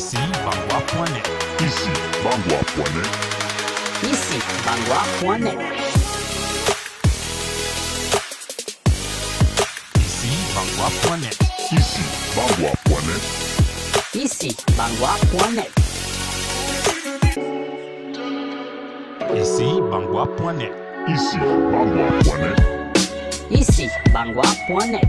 Ici, Bangwa.net. Ici, Bangwa.net. Ici, Bangwa.net. Ici, Bangwa.net. Ici, Bangwa.net. Ici, Bangwa.net. Ici, Bangwa.net. Ici, Bangwa.net. Ici, Bangwa.net.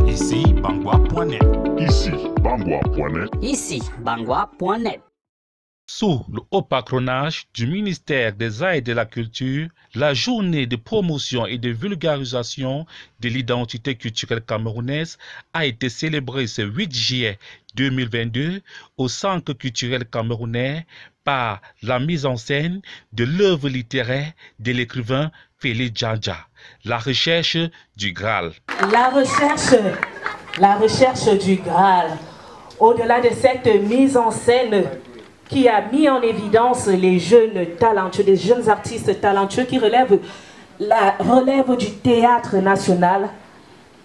Ici, Bangwa.net. Ici, Bangwa.net. Ici, Bangwa.net. Sous le haut patronage du ministère des Arts et de la Culture, la journée de promotion et de vulgarisation de l'identité culturelle camerounaise a été célébrée ce 8 juillet 2022 au Centre culturel camerounais par la mise en scène de l'œuvre littéraire de l'écrivain Félix Djandja, La recherche du Graal. La recherche du Graal. Au-delà de cette mise en scène qui a mis en évidence les jeunes talentueux, des jeunes artistes talentueux qui relèvent du théâtre national,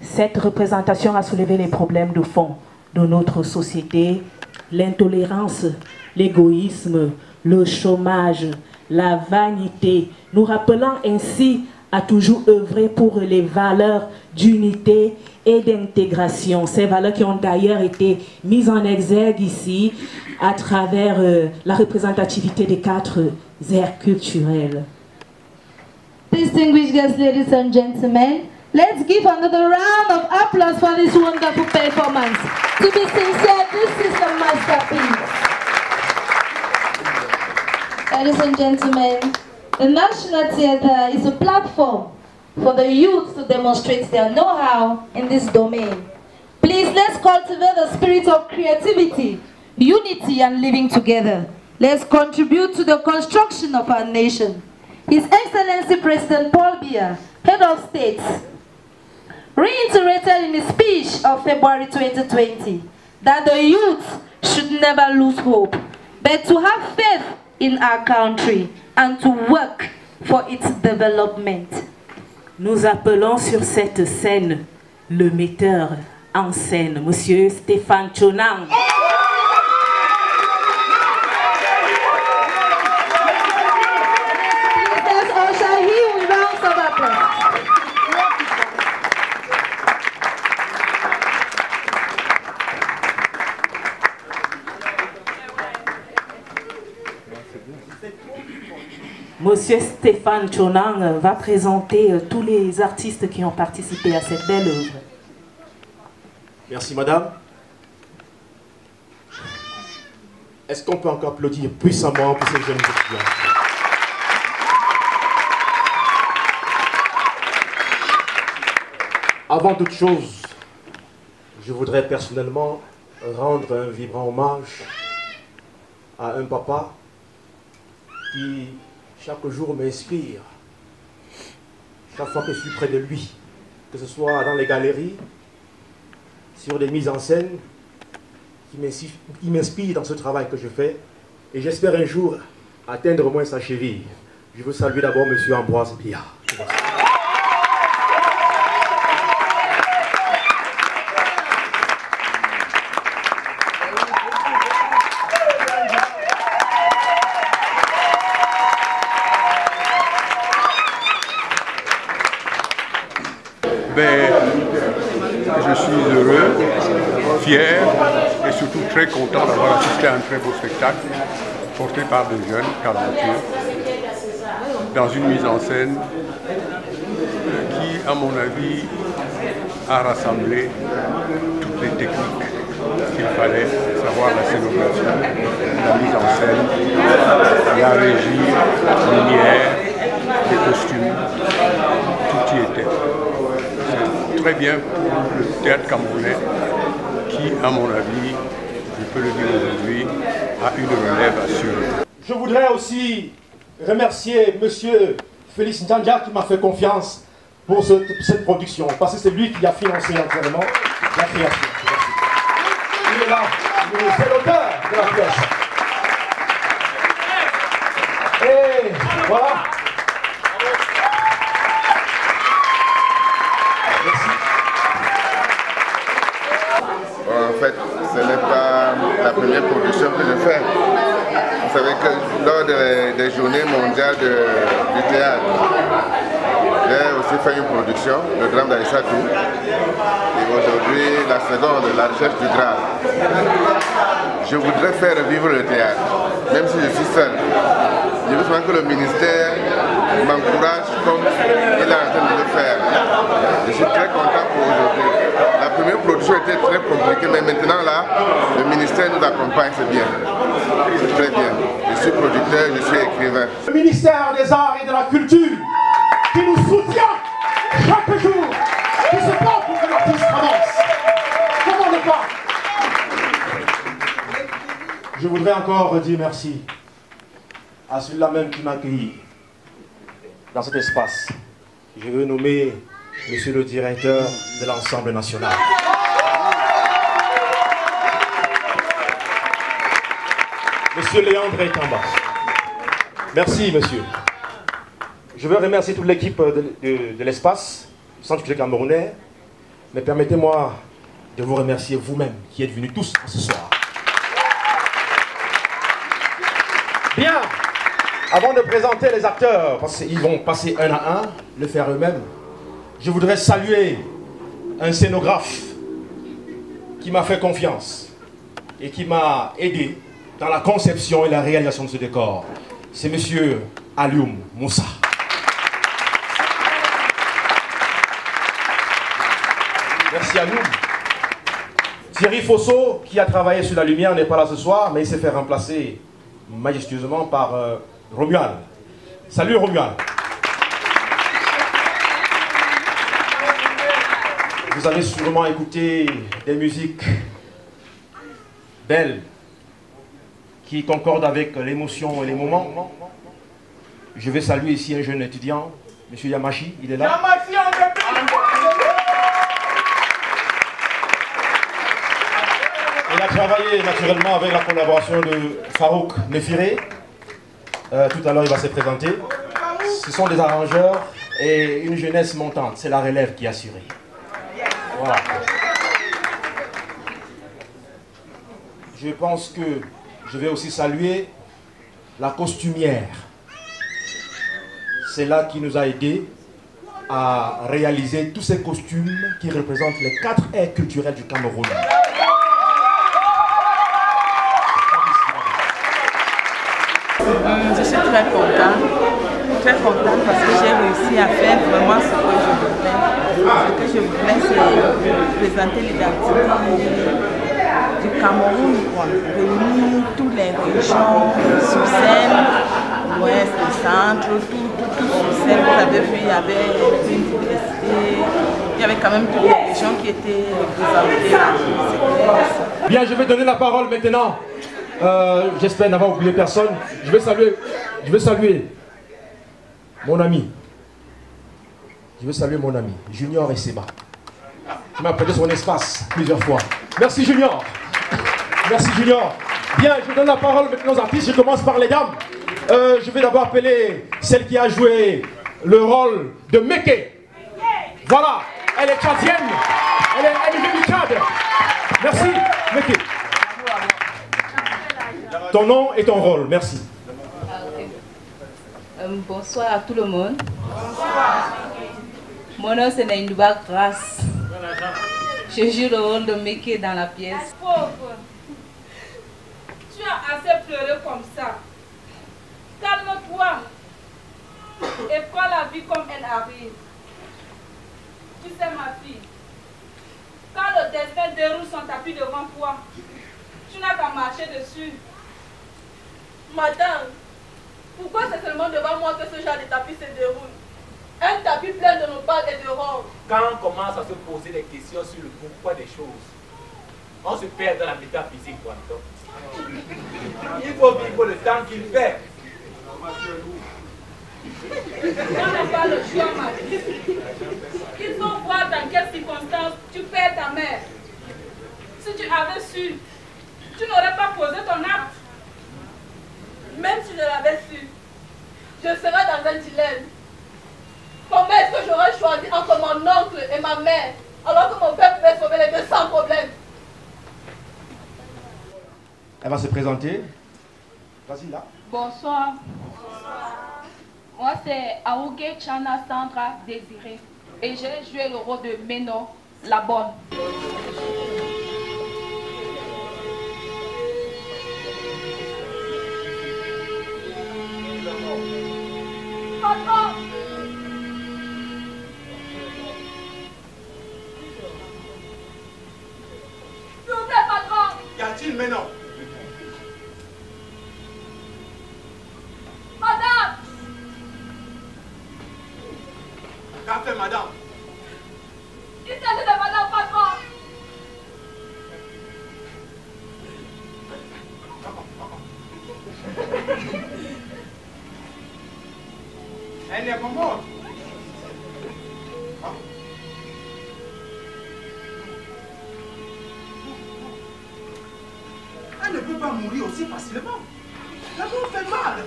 cette représentation a soulevé les problèmes de fond de notre société, l'intolérance, l'égoïsme, le chômage, la vanité, nous rappelant ainsi à toujours œuvrer pour les valeurs d'unité et d'intégration. Ces valeurs qui ont d'ailleurs été mises en exergue ici à travers la représentativité des 4 aires culturelles. Distinguished guests, ladies and gentlemen, let's give another round of applause for this wonderful performance. To be sincere, this is a masterpiece. Ladies and gentlemen, the National Theatre is a platform for the youth to demonstrate their know-how in this domain. Please, let's cultivate the spirit of creativity, unity, and living together. Let's contribute to the construction of our nation. His Excellency President Paul Biya, Head of State, reiterated in his speech of February 2020 that the youth should never lose hope, but to have faith in our country and to work for its development. Nous appelons sur cette scène le metteur en scène, Monsieur Stéphane Tchonang. Monsieur Stéphane Tchonang va présenter tous les artistes qui ont participé à cette belle œuvre. Merci madame. Est-ce qu'on peut encore applaudir puissamment pour ces jeunes étudiants? Avant toute chose, je voudrais personnellement rendre un vibrant hommage à un papa qui chaque jour m'inspire, chaque fois que je suis près de lui, que ce soit dans les galeries, sur des mises en scène, qui m'inspire dans ce travail que je fais, et j'espère un jour atteindre au moins sa cheville. Je veux saluer d'abord M. Ambroise Biya. Je suis heureux, fier et surtout très content d'avoir assisté à un très beau spectacle porté par des jeunes talentueux dans une mise en scène qui, à mon avis, a rassemblé toutes les techniques qu'il fallait, savoir la scénographie, la mise en scène, la régie, la lumière, les costumes, tout y était. Très bien pour le théâtre camerounais qui, à mon avis, je peux le dire aujourd'hui, a une relève assurée. Je voudrais aussi remercier M. Félix Djandja qui m'a fait confiance pour cette production, parce que c'est lui qui a financé entièrement la création. Il est là, c'est l'auteur de la pièce. Et voilà. fait, ce n'est pas la première production que je fais. Vous savez que lors des journées mondiales du théâtre, j'ai aussi fait une production, le drame d'Aïssatou. Et aujourd'hui, la seconde, la recherche du Graal. Je voudrais faire vivre le théâtre, même si je suis seul. Je veux seulement que le ministère m'encourage comme il est en train de le faire. Je suis très content pour aujourd'hui. La première production était très compliquée, mais maintenant là, le ministère nous accompagne, c'est bien. C'est très bien. Je suis producteur, je suis écrivain. Le ministère des Arts et de la Culture qui nous soutient chaque jour, qui se bat pour que l'artiste avance. Comment ne pas? Je voudrais encore dire merci à celui-là même qui m'a accueilli dans cet espace. Je veux nommer Monsieur le directeur de l'Ensemble national. Monsieur Léandre Etamba. Merci, monsieur. Je veux remercier toute l'équipe de l'espace, du Centre culturel camerounais, mais permettez-moi de vous remercier vous-même qui êtes venus tous ce soir. Bien, avant de présenter les acteurs, parce qu'ils vont passer un à un, le faire eux-mêmes, je voudrais saluer un scénographe qui m'a fait confiance et qui m'a aidé dans la conception et la réalisation de ce décor. C'est monsieur Alioum Moussa. Merci Alioum. Thierry Fosso, qui a travaillé sur la lumière, n'est pas là ce soir, mais il s'est fait remplacer majestueusement par Romuald. Salut Romuald. Vous avez sûrement écouté des musiques belles qui concordent avec l'émotion et les moments. Je vais saluer ici un jeune étudiant, M. Yamashi, il est là. Il a travaillé naturellement avec la collaboration de Farouk Nefiré. Tout à l'heure, il va se présenter. Ce sont des arrangeurs et une jeunesse montante. C'est la relève qui est assurée. Voilà. Je pense que je vais aussi saluer la costumière. C'est là qui nous a aidés à réaliser tous ces costumes qui représentent les 4 aires culturelles du Cameroun. Je suis très contente parce que j'ai réussi à faire vraiment ce que je voulais. Ce que je voulais, c'est présenter l'identité du Cameroun, réunir toutes les régions sur scène, l'ouest, le centre, tout sur scène. Vous avez vu, il y avait une diversité, il y avait quand même toutes les régions qui étaient représentées là. Bien, je vais donner la parole maintenant. J'espère n'avoir oublié personne. Je vais saluer mon ami. Je veux saluer mon ami, Junior et Seba, qui m'a prêté son espace plusieurs fois. Merci Junior. Merci Junior. Bien, je donne la parole maintenant aux artistes. Je commence par les dames. Je vais d'abord appeler celle qui a joué le rôle de Meke. Voilà, elle est tchadienne. Elle vient du Tchad. Merci Meke. Ton nom et ton rôle, merci. Bonsoir à tout le monde. Mon nom c'est Naïndouba Grace. Je joue le rôle de Meke dans la pièce. Pauvre, tu as assez pleuré comme ça. Calme-toi et prends la vie comme elle arrive. Tu sais ma fille, quand le destin déroule son tapis devant toi, tu n'as qu'à marcher dessus. Madame, pourquoi c'est seulement devant moi que ce genre de tapis se déroule? Un tapis plein de nopales et de robes. Quand on commence à se poser des questions sur le pourquoi des choses, on se perd dans la métaphysique. Il faut vivre le temps qu'il fait. On n'a pas le choix, ma fille. Il faut voir dans quelles circonstances tu perds ta mère. Si tu avais su, tu n'aurais pas posé ton acte. Même si je l'avais su, je serais dans un dilemme. Comment est-ce que j'aurais choisi entre mon oncle et ma mère, alors que mon père pouvait sauver les deux sans problème? Elle va se présenter. Vas-y là. Bonsoir. Moi, c'est Aouge Chana Sandra Désiré. Et j'ai joué le rôle de Meno, la bonne. Patron! S'il vous plaît, patron! Qu'y a-t-il maintenant? Madame! Qu'a fait madame? Il s'agit de madame, patron! Elle est commode. Elle ne peut pas mourir aussi facilement. La mort fait mal.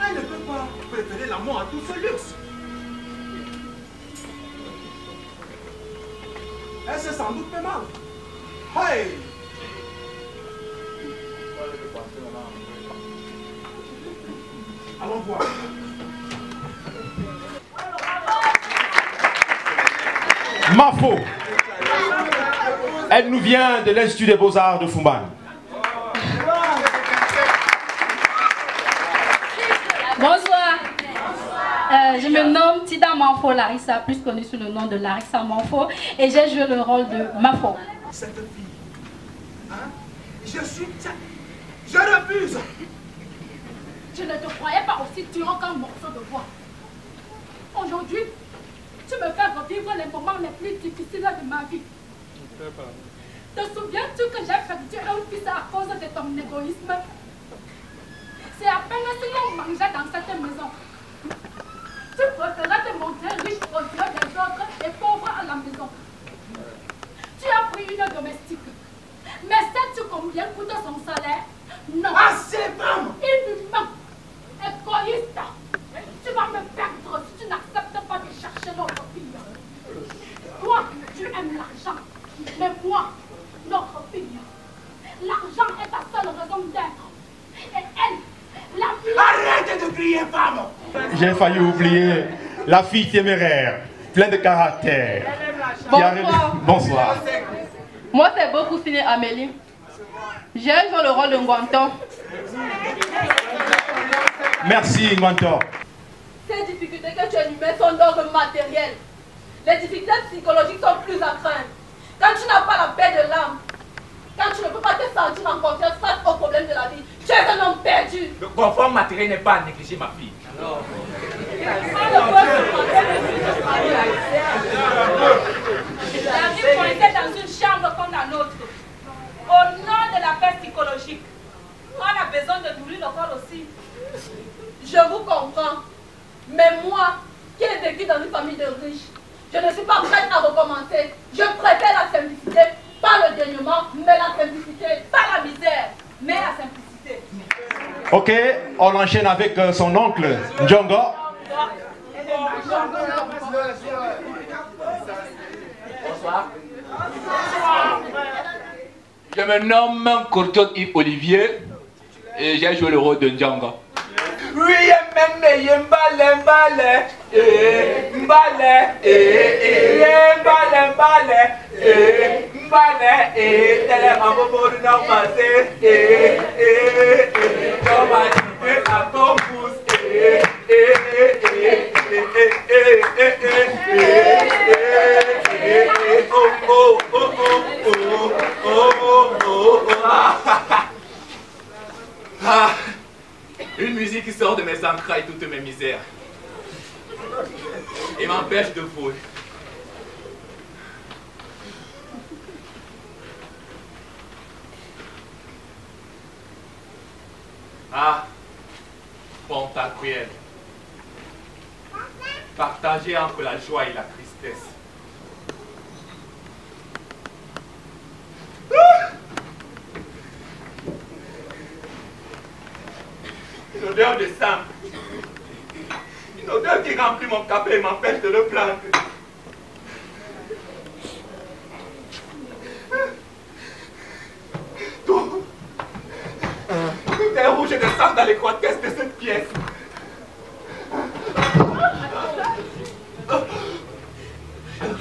Elle ne peut pas préférer la mort à tout ce luxe. Elle s'est sans doute fait mal. Hey! Allons voir. Mafo. Elle nous vient de l'Institut des Beaux-Arts de Fumban. Bonsoir. Je me nomme Tida Manfo Larissa, plus connue sous le nom de Larissa Manfo, et j'ai joué le rôle de Mafo. Cette fille, hein? Je refuse. Je ne te croyais pas aussi durant qu'un morceau de voix. Aujourd'hui, tu me fais revivre les moments les plus difficiles de ma vie. Te souviens-tu que j'ai perdu un fils à cause de ton égoïsme? C'est à peine si l'on mangeait dans cette maison. Tu préférais te montrer riche aux yeux des autres et pauvre à la maison. Tu as pris une domestique. Mais sais-tu combien coûte son salaire? Non. Assez, femme! Inhumain. Égoïste. Tu vas me perdre si tu n'acceptes pas de chercher notre fille. Toi, tu aimes l'argent. Mais moi, notre fille, l'argent est ta seule raison d'être. Et elle, la fille... Arrête de crier, femme! J'ai failli oublier la fille téméraire, pleine de caractère. Bonsoir. Bonsoir. Moi, c'est beaucoup signé Amélie. J'ai joué le rôle de Ngwanto. Merci, Ngwanto. Ces difficultés que tu énumères sont d'ordre matériel. Les difficultés psychologiques sont plus à craindre. Quand tu n'as pas la paix de l'âme, quand tu ne peux pas te sentir en confiance face aux problèmes de la vie, tu es un homme perdu. Le confort matériel n'est pas à négliger, ma fille. La vie coincée dans une chambre comme la nôtre. Au nom de la paix psychologique, on a besoin de nourrir le corps aussi. Je vous comprends. Mais moi, qui ai vécu dans une famille de riches, je ne suis pas prête à recommencer. Je préfère la simplicité, pas le dénuement, mais la simplicité, pas la misère, mais la simplicité. Ok, on enchaîne avec son oncle, Ndjongo. Bonsoir. Je me nomme Courton Yves Olivier et j'ai joué le rôle de Ndjongo. Oui, mbale, mbale, mbale, tele maboboru na mase, tomate à ton pouce, une musique qui sort de mes entrailles toutes mes misères et m'empêche de voler. Ah, Pantagruel. Partager entre la joie et la tristesse. Une odeur de sang. Une odeur qui remplit mon café et m'empêche de le plaindre. où je descends dans l'étroitesse de cette pièce.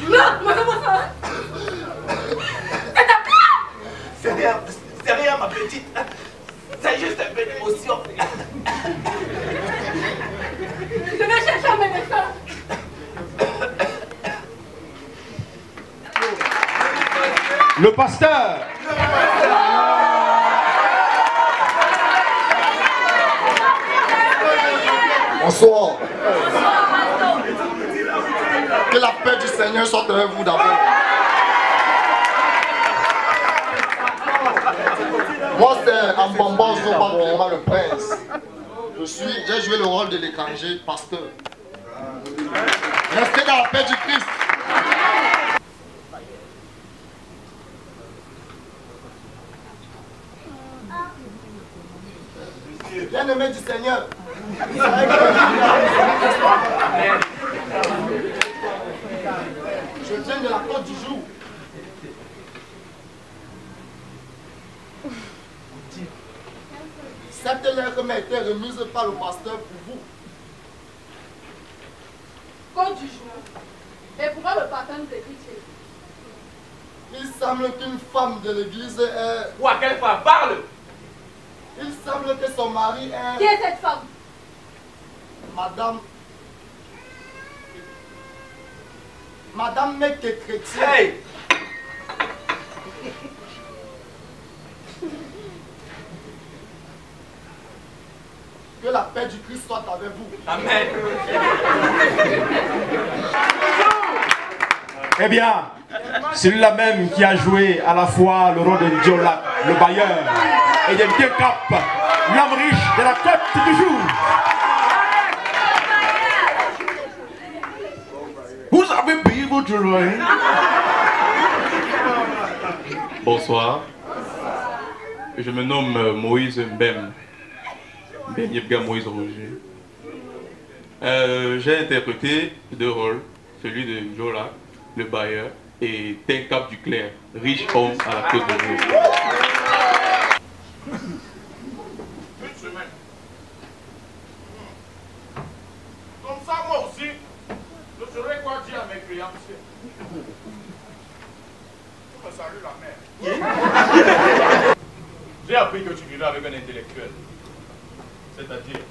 Non, madame, c'est rien, ma petite. C'est juste un peu d'émotion. Je vais chercher un médecin. Le pasteur. Bonsoir. Que la paix du Seigneur soit avec vous d'abord. Moi c'est Ambamba Zoba le prince. J'ai joué le rôle de l'étranger pasteur. Restez dans la paix du Christ. Bien-aimé du Seigneur. Je viens de la Côte du Jour. Cette lettre m'a été remise par le pasteur pour vous. Côte du Jour. Et pourquoi le pasteur nous écrit? Il semble qu'une femme de l'église est... Quoi, quelle femme? Parle! Il semble que son mari est... Qui est cette femme? Madame n'est que chrétienne. Hey! Que la paix du Christ soit avec vous. Amen. Eh bien, celui-là même qui a joué à la fois le rôle de Ndiola, le bailleur, et de Nkap, l'homme riche de la Côte du Jour. Vous avez payé votre loyer? Bonsoir. Je me nomme Moïse Mbem. Yebga Moïse Roger. J'ai interprété deux rôles, celui de Ndiola, le bailleur, et Tenkap du Clair, riche homme à la Côte de Jour. Une semaine. Comme ça, moi aussi, je saurais quoi dire à mes créanciers. Je me salue la mère. J'ai appris que tu vivais avec un intellectuel. C'est-à-dire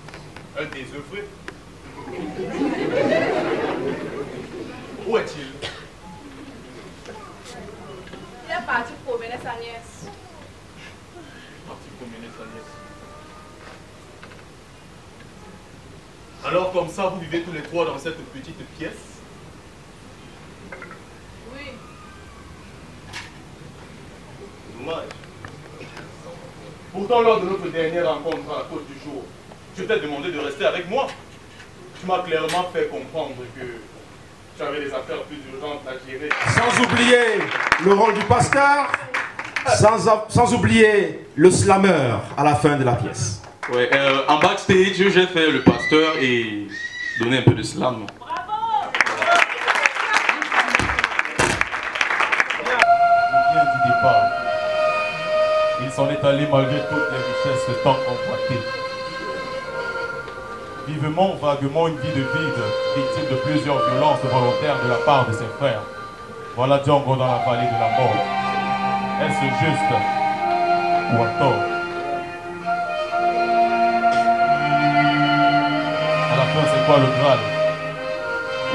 un désœuvré. Où est-il? Il est parti promener sa nièce. Parti promener sa nièce. Alors comme ça, vous vivez tous les trois dans cette petite pièce? Oui. Dommage. Pourtant, lors de notre dernière rencontre à la Côte du Jour, je t'ai demandé de rester avec moi. Tu m'as clairement fait comprendre que tu avais des affaires plus urgentes à gérer. Sans oublier le rôle du pasteur, sans oublier le slammer à la fin de la pièce. Ouais, en backstage, j'ai fait le pasteur et donné un peu de slam. Je viens du départ. Il s'en est allé malgré toutes les richesses tant convoitées. Vivement, vaguement, une vie de vide, victime de plusieurs violences volontaires de la part de ses frères. Voilà Django dans la vallée de la mort. Est-ce juste ou à tort? À la fin, c'est quoi le Graal?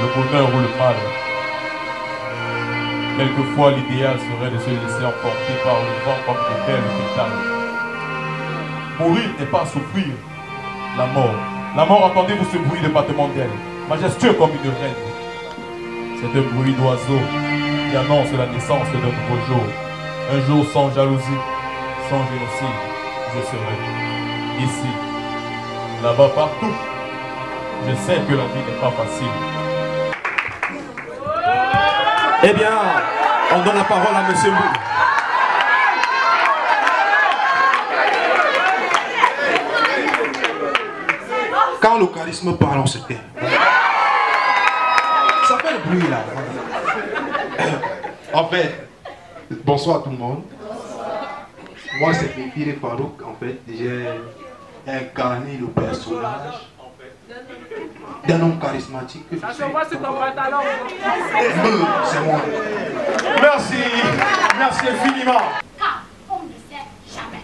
Le bonheur ou le mal? Quelquefois, l'idéal serait de se laisser emporter par le vent comme de belles pétales. Mourir n'est pas souffrir. La mort, entendez-vous ce bruit de battement d'aile, majestueux comme une reine. C'est un bruit d'oiseau qui annonce la naissance d'un nouveau jour. Un jour sans jalousie, sans génocide, je serai ici, là-bas, partout. Je sais que la vie n'est pas facile. Eh bien, on donne la parole à M. Mbou. Quand le charisme parle, on se tait. Ça fait le bruit là. En fait, bonsoir tout le monde. Moi c'est Pépire Farouk. En fait, incarné le personnage d'un homme charismatique. Ça se voit sur ton pantalon. C'est moi. Merci, merci infiniment. Car on ne sait jamais.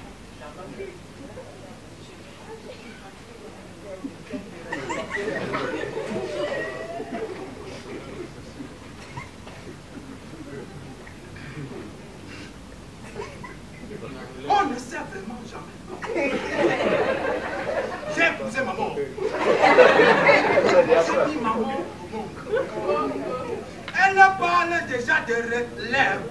On ne sait vraiment jamais. J'ai épousé maman. J'ai dit maman. Elle parle déjà de relève.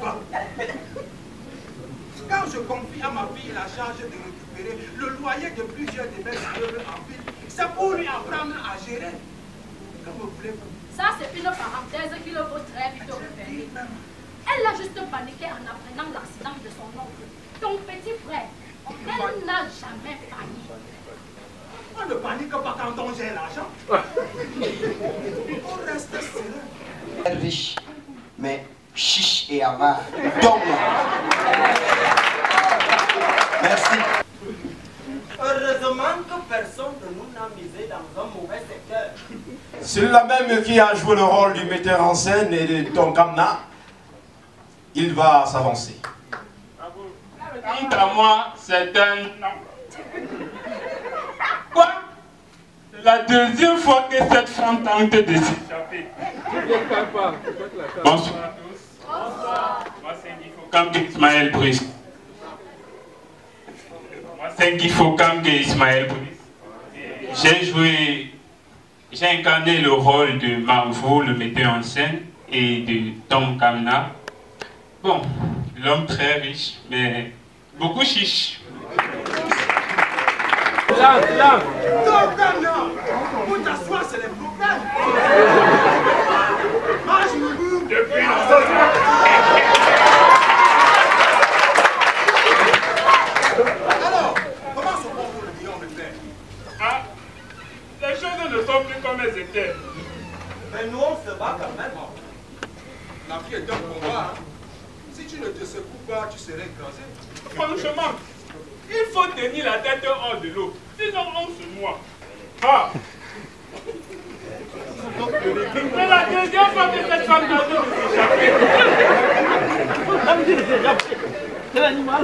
Quand je confie à ma fille la charge de récupérer le loyer de plusieurs de mes immeubles en ville, c'est pour lui apprendre à gérer. Comment voulez-vous? Ça, c'est une parenthèse qu'il faut très vite refermer. Elle a juste paniqué en apprenant l'accident de son oncle, ton petit frère. Elle n'a jamais failli. On ne panique pas quand on gère l'argent. On reste serein. Riche, mais chiche et avare. Donc, merci. Heureusement que personne de nous n'a misé dans un mauvais secteur. Celui-là même qui a joué le rôle du metteur en scène et de Tom Kamna, il va s'avancer. Quant à moi, c'est un... Quoi? C'est la deuxième fois que cette femme tente de s'échapper. Bonsoir à tous. Bonsoir. Moi, c'est Guy Fokam de Ismaël Brice. Moi, c'est Guy Fokam de Ismaël Brice. J'ai incarné le rôle de Marvo, le metteur en scène, et de Tom Kamna. Bon, l'homme très riche, mais beaucoup chiche. Là. Tom Kamna, pour t'asseoir, c'est les problèmes. Marche le bout. Depuis alors, comment se porte le lion de terre? Ah, les choses ne sont plus comme elles étaient. Mais nous, on se bat quand même. La vie est un combat. Si tu ne te secoues pas, tu serais écrasé. Franchement, il faut tenir la tête hors de l'eau. Sinon, on se noie. Ah! C'est la deuxième fois que cette femme tente de s'échapper. C'est l'animal.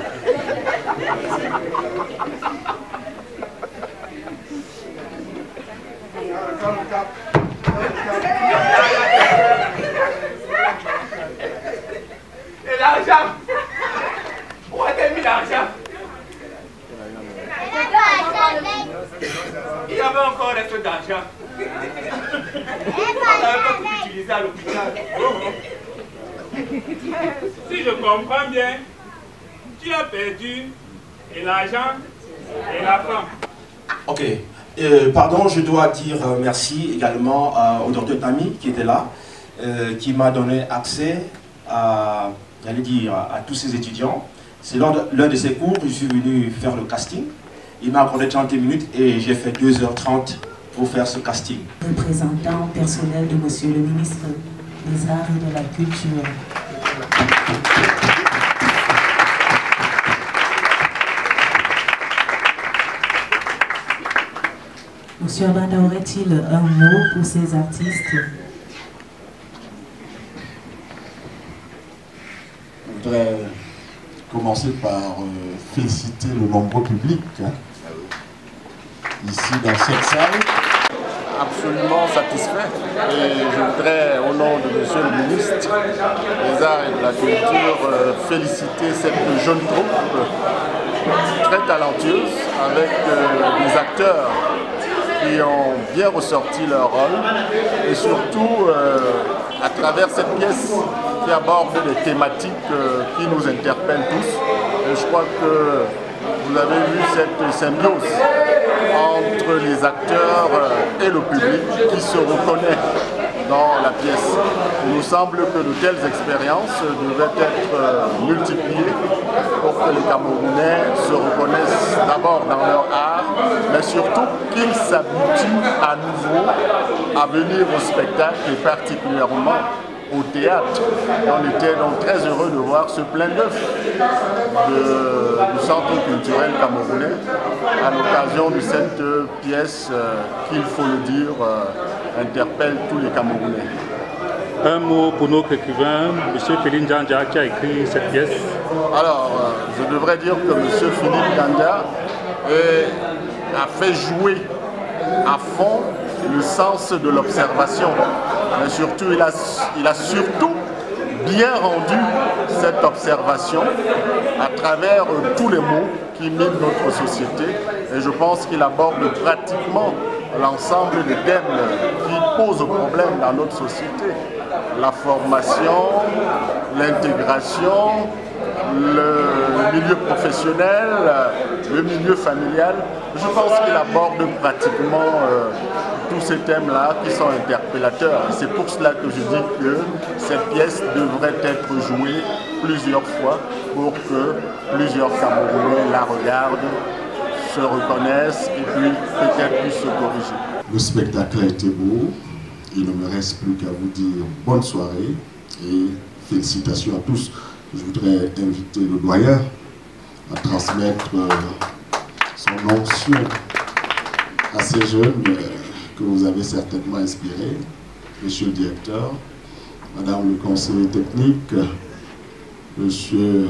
Et l'argent? Où a-t-elle mis l'argent? Il y avait encore un reste d'argent. On n'avait pas pu l'utiliser à l'hôpital. Si je comprends bien, tu as perdu et l'argent et la femme. Ok. Pardon, je dois dire merci également au docteur Tami qui était là, qui m'a donné accès à, j'allais dire, à tous ces étudiants. C'est lors de l'un de ses cours que je suis venu faire le casting. Il m'a accordé 30 minutes et j'ai fait 2h30 pour faire ce casting. Représentant personnel de Monsieur le ministre des Arts et de la Culture. Monsieur Abanda aurait-il un mot pour ces artistes? Je voudrais commencer par féliciter le nombreux public ici dans cette salle. Absolument satisfait et je voudrais au nom de Monsieur le ministre des Arts et de la Culture féliciter cette jeune troupe très talentueuse avec des acteurs qui ont bien ressorti leur rôle et surtout à travers cette pièce qui aborde des thématiques qui nous interpellent tous. Et je crois que vous avez vu cette symbiose entre les acteurs et le public qui se reconnaît dans la pièce. Il nous semble que de telles expériences devaient être multipliées pour que les Camerounais se reconnaissent d'abord dans leur art, mais surtout qu'ils s'habituent à nouveau à venir au spectacle et particulièrement au théâtre. Et on était donc très heureux de voir ce plein d'œuf du Centre culturel camerounais à l'occasion de cette pièce qu'il faut le dire interpelle tous les Camerounais. Un mot pour notre écrivain, M. Philippe Djandja, qui a écrit cette pièce. Alors, je devrais dire que M. Philippe Djandja a fait jouer à fond le sens de l'observation. Mais surtout, il a surtout bien rendu cette observation à travers tous les mots qui minent notre société. Et je pense qu'il aborde pratiquement l'ensemble des thèmes qui posent problème dans notre société. La formation, l'intégration, le milieu professionnel, le milieu familial. Je pense qu'il aborde pratiquement tous ces thèmes-là qui sont interpellateurs. Et c'est pour cela que je dis que cette pièce devrait être jouée plusieurs fois pour que plusieurs Camerounais la regardent, se reconnaissent et puis peut-être puissent se corriger. Le spectacle a été beau. Il ne me reste plus qu'à vous dire bonne soirée et félicitations à tous. Je voudrais inviter le doyen à transmettre son onction à ces jeunes que vous avez certainement inspirés. Monsieur le directeur, Madame le conseiller technique, Monsieur,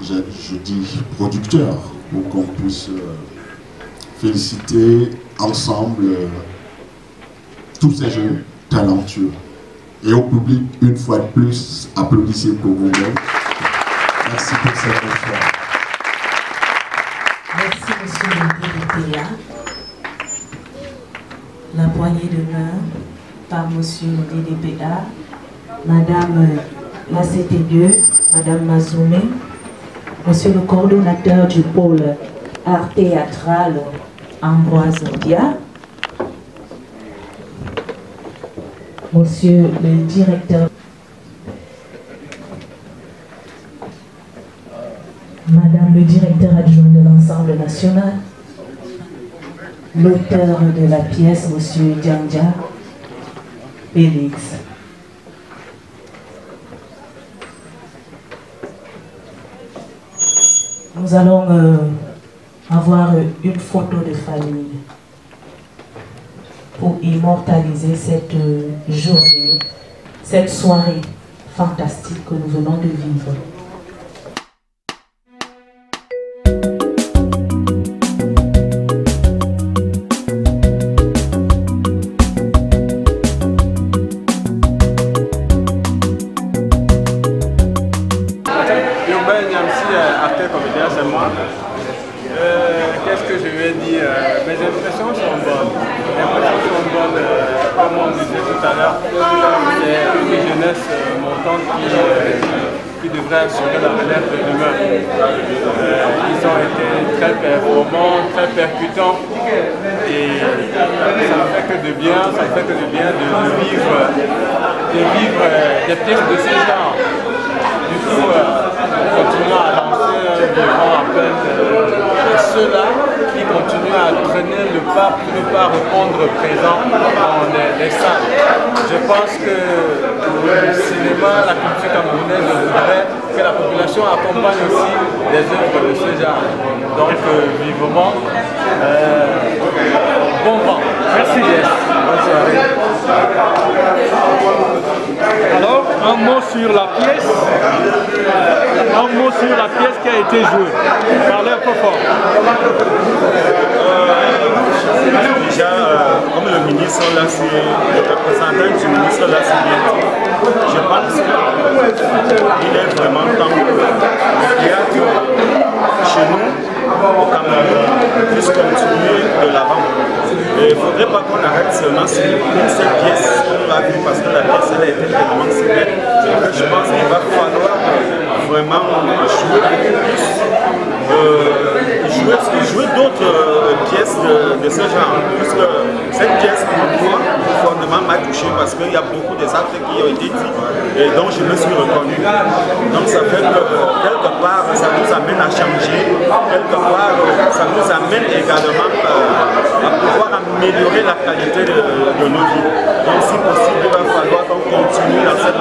je dis producteur, pour qu'on puisse féliciter ensemble tous ces jeunes talentueux. Et au public, une fois de plus, applaudissez pour vous-même. Merci pour cette bonne. Merci, monsieur le DDPA. La poignée de main par monsieur le DDPA, madame la CT2, madame Mazoumé, monsieur le coordonnateur du pôle art théâtral, Ambroise Dia, monsieur le directeur, madame le directeur adjoint de l'ensemble national, l'auteur de la pièce, monsieur Djandja, Félix. Nous allons avoir une photo de famille pour immortaliser cette journée, cette soirée fantastique que nous venons de vivre. Qu'est-ce que je vais dire? Mes impressions sont bonnes. Les impressions sont bonnes, comme on disait tout à l'heure. C'est une jeunesse montante qui devrait assurer la relève de demain. Ils ont été très performants, très percutants. Et ça ne fait que de bien, de vivre des pièces de ce genre. Du coup, continuons à lancer un vivant appel à ceux-là qui continuent à traîner le pas pour ne pas répondre présent dans les salles. Je pense que le cinéma, la culture camerounaise voudrait que la population accompagne aussi des œuvres de ce genre. Donc, vivement, bon vent. Merci, Jess. Bonne soirée. Alors, un mot sur la pièce. Un mot sur la pièce qui a été jouée. Parlez un peu fort. Déjà, comme le ministre l'a dit, le représentant du ministre l'a dit, je pense qu'il est vraiment temps que le théâtre chez nous, au Cameroun, puisse continuer de l'avant. Et il ne faudrait pas qu'on arrête seulement sur une seule pièce qu'on a vue parce que la pièce elle a été tellement célèbre. Je pense qu'il va falloir vraiment jouer plus. Jouer d'autres pièces de ce genre, puisque cette pièce pour moi profondément m'a touché parce qu'il y a beaucoup des actes qui ont été dits et dont je me suis reconnu. Donc ça fait que quelque part ça nous amène à changer, quelque part ça nous amène également à pouvoir améliorer la qualité de nos vies. Donc si possible il va falloir qu'on continue dans cette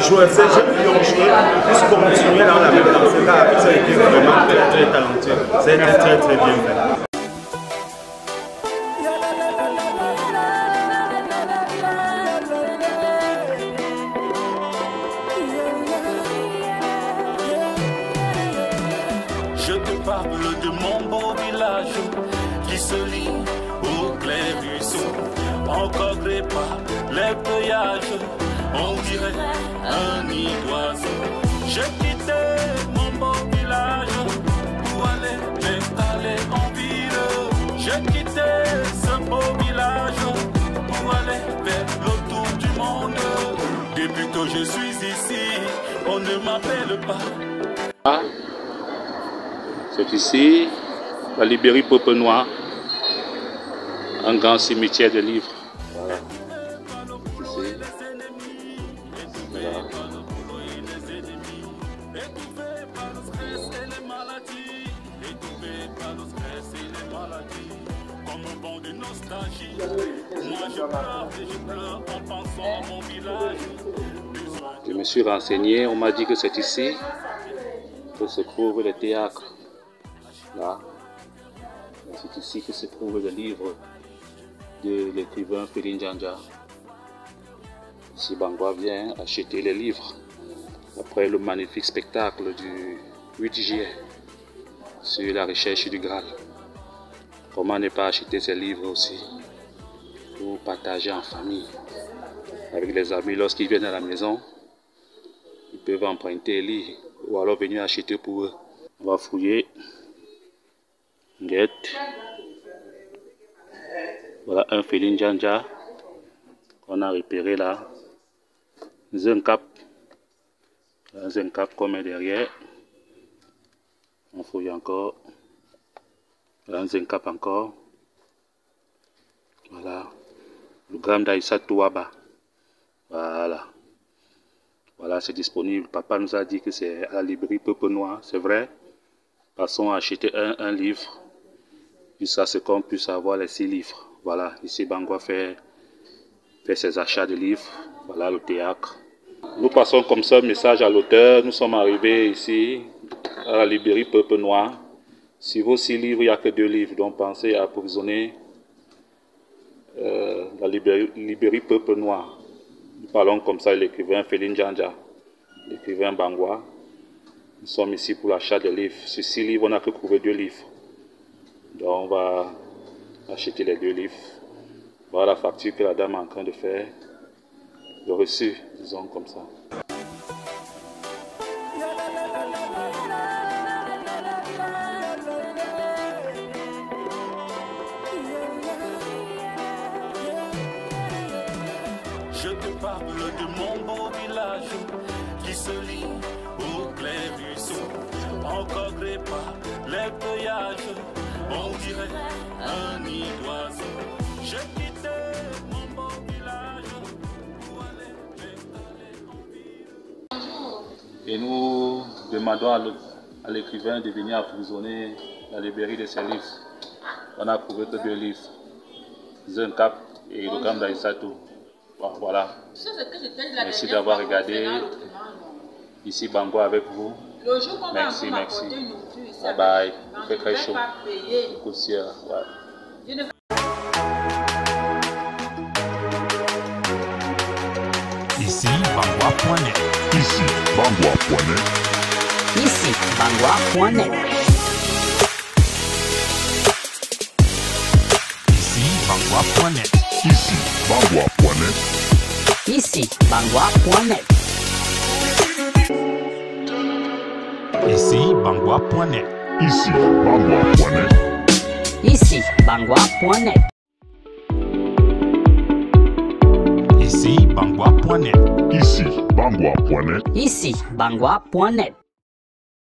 joueurs, ces jeunes filles ont joué, puissent continuer dans la même lancée, car ça a été vraiment très talentueux. Ça a été très bien fait. Je te parle de mon beau village qui se lie au clair ruisseau. Encore des pas, les feuillages, on dirait un nid d'oiseau. J'ai quitté mon beau village pour aller m'installer en ville. J'ai quitté ce beau village pour aller vers le tour du monde. Depuis que je suis ici, on ne m'appelle pas. C'est ici, la librairie Peuple Noir, un grand cimetière de livres. Voilà. Ici. Voilà. Je me suis renseigné, on m'a dit que c'est ici que se trouve le théâtre. Là, c'est ici que se trouve le livre de l'écrivain Félin Djandja. Si Bangwa vient acheter les livres après le magnifique spectacle du 8 juillet sur la recherche du Graal. Comment ne pas acheter ces livres aussi pour partager en famille avec les amis lorsqu'ils viennent à la maison? Ils peuvent emprunter et lire ou alors venir acheter pour eux. On va fouiller. Voilà un Félin Djandja qu'on a repéré là. Un cap comme est derrière. On fouille encore. Voilà un cap encore. Voilà le gramme d'Aïssa Touaba. Voilà. Voilà, c'est disponible. Papa nous a dit que c'est à la librairie Peuple Noir. C'est vrai. Passons à acheter un livre. Jusqu'à ce qu'on puisse avoir les 6 livres. Voilà, ici Bangwa fait ses achats de livres. Voilà le théâtre. Nous passons comme ça un message à l'auteur. Nous sommes arrivés ici à la librairie Peuple Noir. Si vos 6 livres, il n'y a que 2 livres. Donc pensez à approvisionner la librairie Peuple Noir. Nous parlons comme ça de l'écrivain Félin Djandja, l'écrivain Bangwa. Nous sommes ici pour l'achat de livres. Sur 6 livres, on n'a que trouvé 2 livres. Donc on va acheter les 2 livres. Voilà la facture que la dame est en train de faire. Le reçu, disons comme ça. Je te parle de mon beau village qui se lie au clair ruisseau. Encore des pas, les feuillages, on dirait un nid d'oiseau. J'ai quitté mon beau village pour aller m'installer en ville. Et nous demandons à l'écrivain de venir approvisionner la librairie de ses livres. On a trouvé que 2 livres. Un cap et le gramme d'Aïssatou. Voilà. Merci d'avoir regardé. Ici Bangwa avec vous. Merci. Bye bye. Il fait très chaud. Beaucoup de ciel. Ouais. Ici Bangwa.net. Ici Bangwa.net. Ici Bangwa.net. Ici Bangwa.net. Ici Bangwa.net. Ici Bangwa.net. Ici Bangwa.net. Ici Bangwa.net. Ici Bangwa.net. Ici Bangwa.net. Ici Bangwa.net. Ici Bangwa.net.